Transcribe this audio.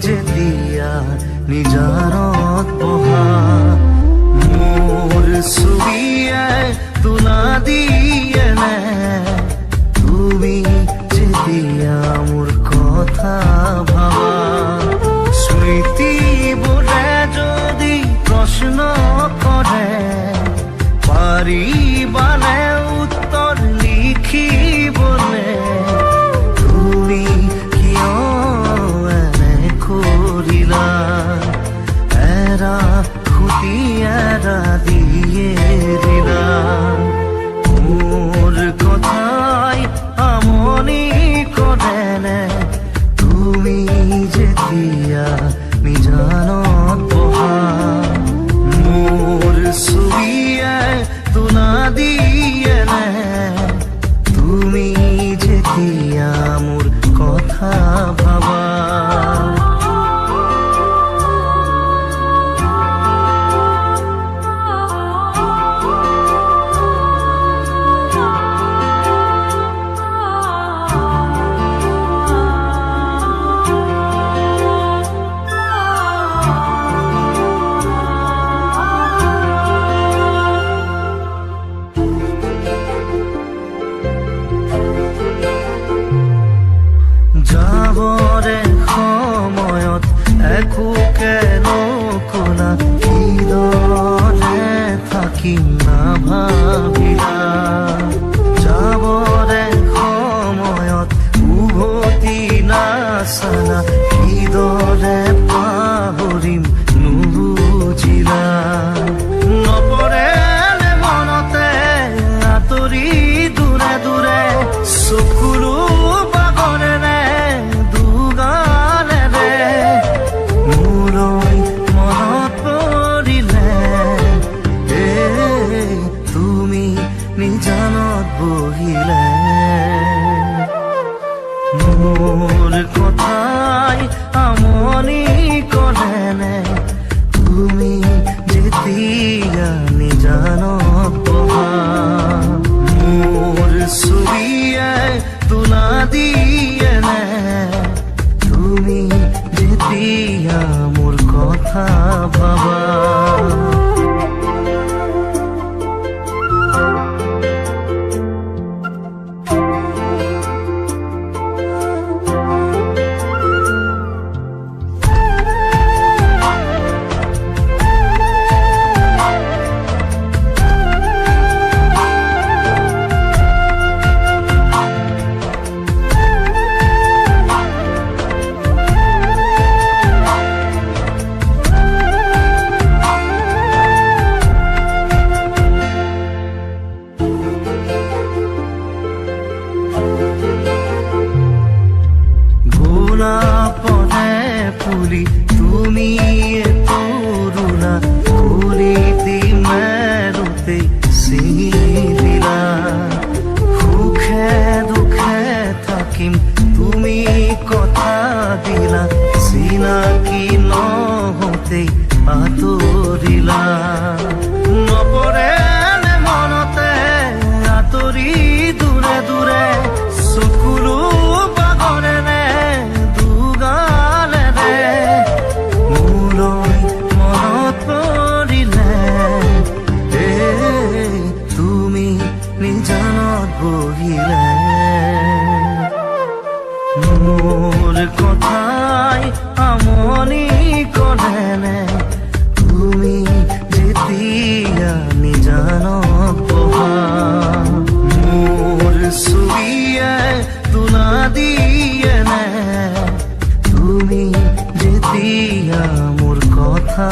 যেতিয়া নিজানত বহা মোৰ ছবিয়ে তোলা দিয়ে নে তুমি যেতিয়া মোৰ কথা ভাবা স্মৃতিবোৰে যদি প্ৰশ্ন কৰে পাৰিবানে উত্তৰ লিখিবনে তুমি কিয় এনে কৰিলা এৰা খুটি এৰা দিয়ে দিলা মোৰ কথাই আমনি কৰেনে তুমি যেতিয়া নিজানত বহা মোৰ ছবিয়ে তোলা দিয়ে নে তুমি যেতিয়া মোৰ কথা ভাবা যাবৰে সময়ত একোকে নকলা কিদৰে থাকিম নাভাবিলা যাবৰে সময়ত উভতি নাচালা কিদৰে পাহৰিম নুবুজিলা নপৰে মনতে আঁতৰি দূৰে দূৰে চকুলো নিজানত বহিলে মোৰ কথাই আমনি কৰেনে তুমি যেতিয়া নিজানত বহা মোৰ ছবিয়ে তোলা দিয়ে নে তুমি যেতিয়া মোৰ কথা ভাবা গোলাপনে ফুলি তুমি তৰুণা ফুলি দি মেৰুতে ছিঙি দিলা সুখে দুখে থাকিম তুমি কথা দিলা চিনাকি নহওঁতেই আঁতৰিলা নপৰে মনতে আঁতৰি দূৰে দূৰে চকুলো পাগৰেনে নিজানত বহিলে মোৰ কথাই আমনি কৰেনে তুমি যেতিয়া নিজানত বহা মোৰ ছবিয়ে তোলা দিয়ে নে তুমি যেতিয়া মোৰ কথা